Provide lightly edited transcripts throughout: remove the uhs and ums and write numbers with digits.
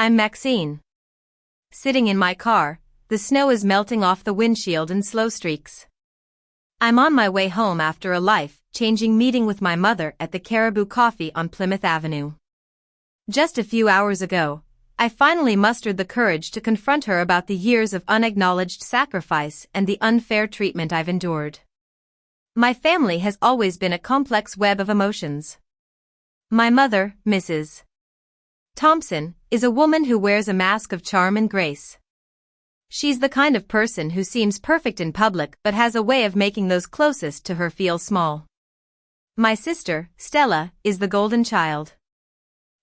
I'm Maxine. Sitting in my car, the snow is melting off the windshield in slow streaks. I'm on my way home after a life-changing meeting with my mother at the Caribou Coffee on Plymouth Avenue. Just a few hours ago, I finally mustered the courage to confront her about the years of unacknowledged sacrifice and the unfair treatment I've endured. My family has always been a complex web of emotions. My mother, Mrs. Thompson, is a woman who wears a mask of charm and grace. She's the kind of person who seems perfect in public but has a way of making those closest to her feel small. My sister, Stella, is the golden child.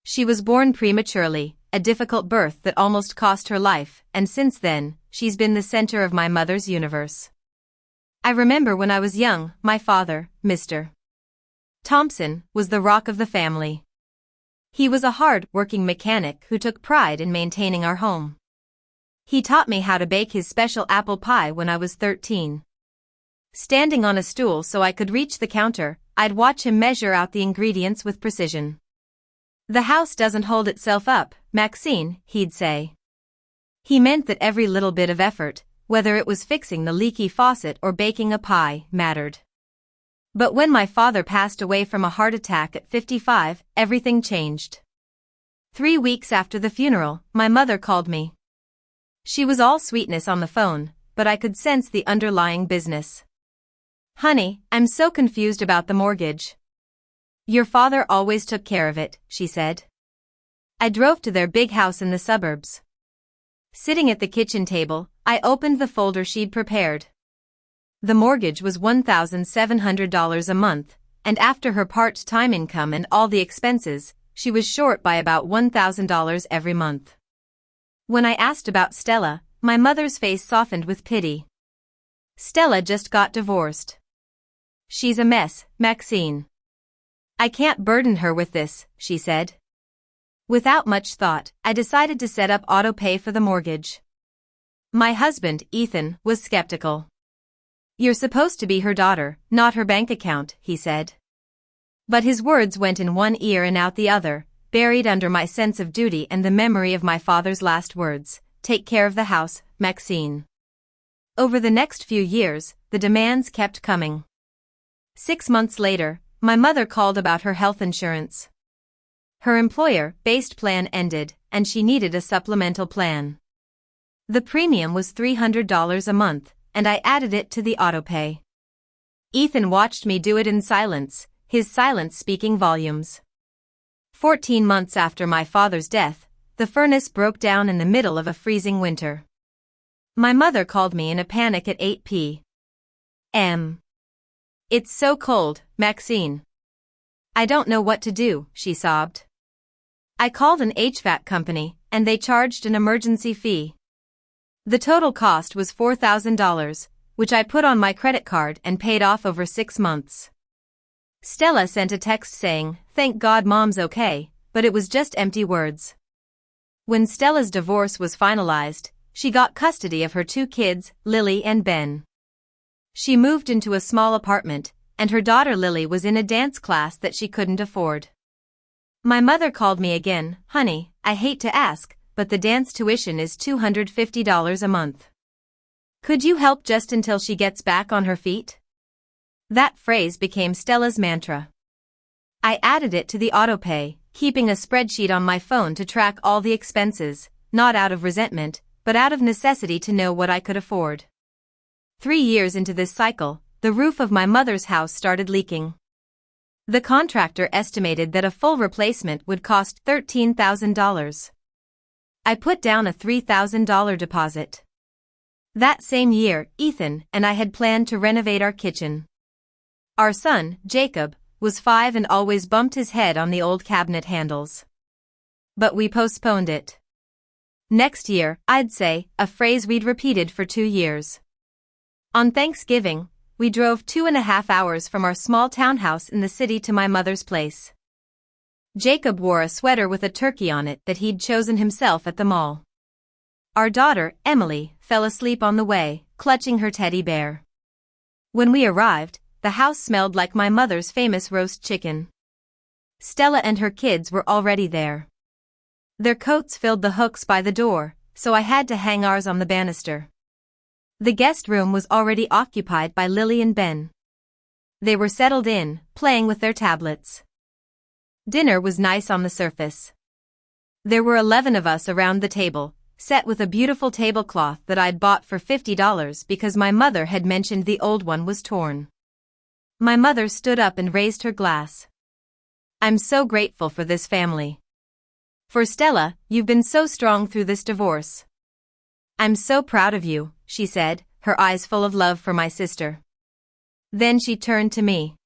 She was born prematurely, a difficult birth that almost cost her life, and since then, she's been the center of my mother's universe. I remember when I was young, my father, Mr. Thompson, was the rock of the family. He was a hard-working mechanic who took pride in maintaining our home. He taught me how to bake his special apple pie when I was 13. Standing on a stool so I could reach the counter, I'd watch him measure out the ingredients with precision. "The house doesn't hold itself up, Maxine," he'd say. He meant that every little bit of effort, whether it was fixing the leaky faucet or baking a pie, mattered. But when my father passed away from a heart attack at 55, everything changed. 3 weeks after the funeral, my mother called me. She was all sweetness on the phone, but I could sense the underlying business. "Honey, I'm so confused about the mortgage." "Your father always took care of it," she said. I drove to their big house in the suburbs. Sitting at the kitchen table, I opened the folder she'd prepared. The mortgage was $1,700 a month, and after her part-time income and all the expenses, she was short by about $1,000 every month. When I asked about Stella, my mother's face softened with pity. "Stella just got divorced. She's a mess, Maxine. I can't burden her with this," she said. Without much thought, I decided to set up auto pay for the mortgage. My husband, Ethan, was skeptical. "You're supposed to be her daughter, not her bank account," he said. But his words went in one ear and out the other, buried under my sense of duty and the memory of my father's last words, "Take care of the house, Maxine." Over the next few years, the demands kept coming. 6 months later, my mother called about her health insurance. Her employer-based plan ended, and she needed a supplemental plan. The premium was $300 a month, and I added it to the autopay. Ethan watched me do it in silence, his silence speaking volumes. 14 months after my father's death, the furnace broke down in the middle of a freezing winter. My mother called me in a panic at 8 p.m. "It's so cold, Maxine. I don't know what to do," she sobbed. I called an HVAC company, and they charged an emergency fee. The total cost was $4,000, which I put on my credit card and paid off over 6 months. Stella sent a text saying, "Thank God Mom's okay," but it was just empty words. When Stella's divorce was finalized, she got custody of her 2 kids, Lily and Ben. She moved into a small apartment, and her daughter Lily was in a dance class that she couldn't afford. My mother called me again. "Honey, I hate to ask, but the dance tuition is $250 a month. Could you help just until she gets back on her feet?" That phrase became Stella's mantra. I added it to the autopay, keeping a spreadsheet on my phone to track all the expenses, not out of resentment, but out of necessity to know what I could afford. 3 years into this cycle, the roof of my mother's house started leaking. The contractor estimated that a full replacement would cost $13,000. I put down a $3,000 deposit. That same year, Ethan and I had planned to renovate our kitchen. Our son, Jacob, was 5 and always bumped his head on the old cabinet handles. But we postponed it. Next year, I'd say, a phrase we'd repeated for 2 years. On Thanksgiving, we drove 2.5 hours from our small townhouse in the city to my mother's place. Jacob wore a sweater with a turkey on it that he'd chosen himself at the mall. Our daughter, Emily, fell asleep on the way, clutching her teddy bear. When we arrived, the house smelled like my mother's famous roast chicken. Stella and her kids were already there. Their coats filled the hooks by the door, so I had to hang ours on the banister. The guest room was already occupied by Lily and Ben. They were settled in, playing with their tablets. Dinner was nice on the surface. There were 11 of us around the table, set with a beautiful tablecloth that I'd bought for $50 because my mother had mentioned the old one was torn. My mother stood up and raised her glass. "I'm so grateful for this family. For Stella, you've been so strong through this divorce. I'm so proud of you," she said, her eyes full of love for my sister. Then she turned to me.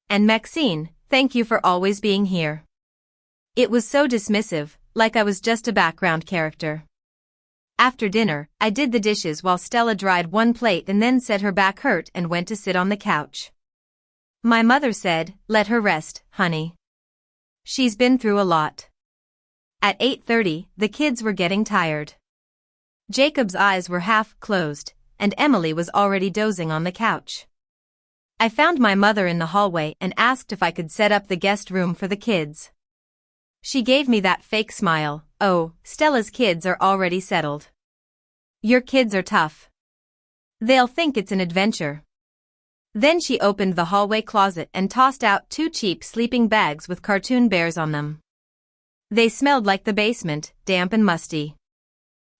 "And Maxine, thank you for always being here." It was so dismissive, like I was just a background character. After dinner, I did the dishes while Stella dried one plate and then said her back hurt and went to sit on the couch. My mother said, "Let her rest, honey. She's been through a lot." At 8:30, the kids were getting tired. Jacob's eyes were half closed, and Emily was already dozing on the couch. I found my mother in the hallway and asked if I could set up the guest room for the kids. She gave me that fake smile. "Oh, Stella's kids are already settled. Your kids are tough. They'll think it's an adventure." Then she opened the hallway closet and tossed out 2 cheap sleeping bags with cartoon bears on them. They smelled like the basement, damp and musty.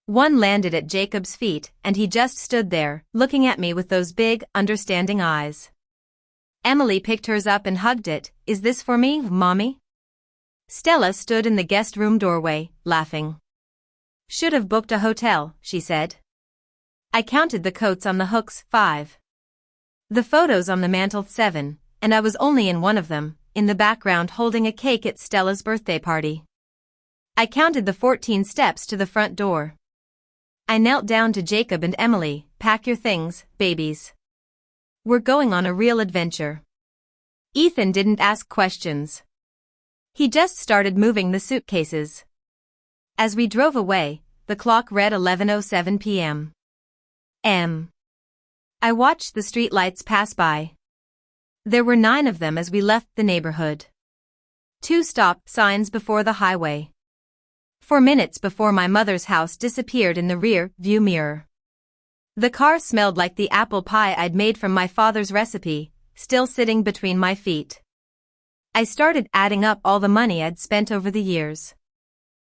One landed at Jacob's feet, and he just stood there, looking at me with those big, understanding eyes. Emily picked hers up and hugged it. "Is this for me, Mommy?" Stella stood in the guest room doorway, laughing. "Should have booked a hotel," she said. I counted the coats on the hooks, 5. The photos on the mantel, 7, and I was only in one of them, in the background holding a cake at Stella's birthday party. I counted the 14 steps to the front door. I knelt down to Jacob and Emily. "Pack your things, babies. We're going on a real adventure." Ethan didn't ask questions. He just started moving the suitcases. As we drove away, the clock read 11:07 p.m. I watched the streetlights pass by. There were 9 of them as we left the neighborhood. 2 stop signs before the highway. 4 minutes before my mother's house disappeared in the rear view mirror. The car smelled like the apple pie I'd made from my father's recipe, still sitting between my feet. I started adding up all the money I'd spent over the years.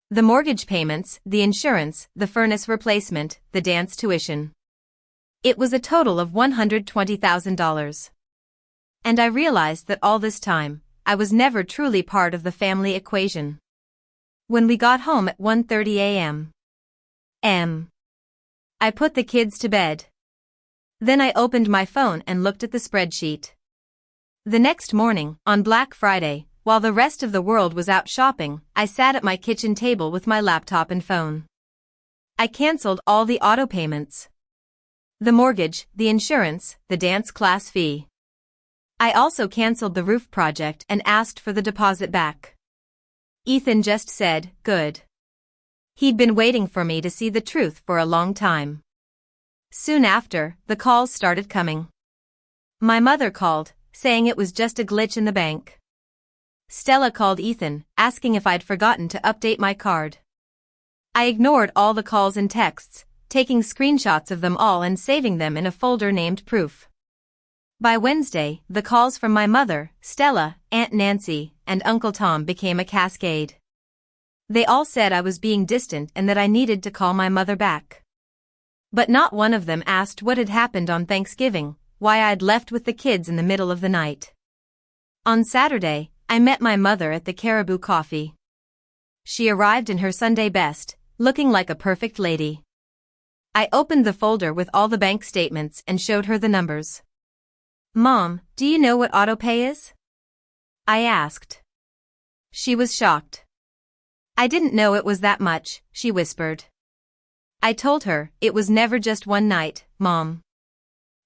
The mortgage payments, the insurance, the furnace replacement, the dance tuition. It was a total of $120,000. And I realized that all this time, I was never truly part of the family equation. When we got home at 1:30 a.m. I put the kids to bed. Then I opened my phone and looked at the spreadsheet. The next morning, on Black Friday, while the rest of the world was out shopping, I sat at my kitchen table with my laptop and phone. I canceled all the auto payments. The mortgage, the insurance, the dance class fee. I also canceled the roof project and asked for the deposit back. Ethan just said, "Good." He'd been waiting for me to see the truth for a long time. Soon after, the calls started coming. My mother called, saying it was just a glitch in the bank. Stella called Ethan, asking if I'd forgotten to update my card. I ignored all the calls and texts, taking screenshots of them all and saving them in a folder named Proof. By Wednesday, the calls from my mother, Stella, Aunt Nancy, and Uncle Tom became a cascade. They all said I was being distant and that I needed to call my mother back. But not one of them asked what had happened on Thanksgiving, why I'd left with the kids in the middle of the night. On Saturday, I met my mother at the Caribou Coffee. She arrived in her Sunday best, looking like a perfect lady. I opened the folder with all the bank statements and showed her the numbers. "Mom, do you know what autopay is?" I asked. She was shocked. "I didn't know it was that much," she whispered. I told her, "It was never just one night, Mom.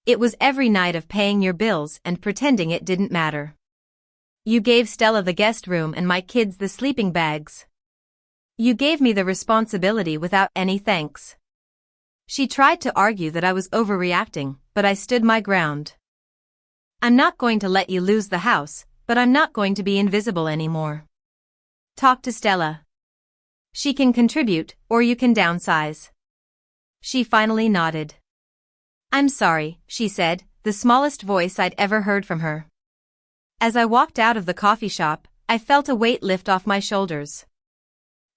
It was every night of paying your bills and pretending it didn't matter. You gave Stella the guest room and my kids the sleeping bags. You gave me the responsibility without any thanks." She tried to argue that I was overreacting, but I stood my ground. "I'm not going to let you lose the house, but I'm not going to be invisible anymore. Talk to Stella." She can contribute, or you can downsize. She finally nodded. I'm sorry, she said, the smallest voice I'd ever heard from her. As I walked out of the coffee shop, I felt a weight lift off my shoulders.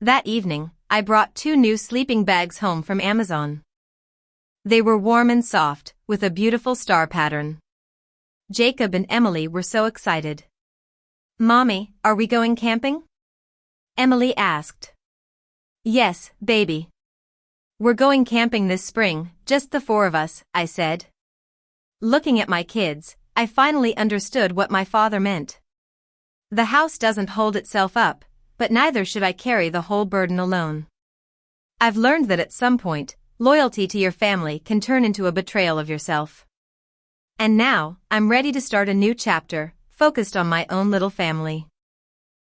That evening, I brought 2 new sleeping bags home from Amazon. They were warm and soft, with a beautiful star pattern. Jacob and Emily were so excited. Mommy, are we going camping? Emily asked. Yes, baby. We're going camping this spring, just the 4 of us, I said. Looking at my kids, I finally understood what my father meant. The house doesn't hold itself up, but neither should I carry the whole burden alone. I've learned that at some point, loyalty to your family can turn into a betrayal of yourself. And now, I'm ready to start a new chapter, focused on my own little family.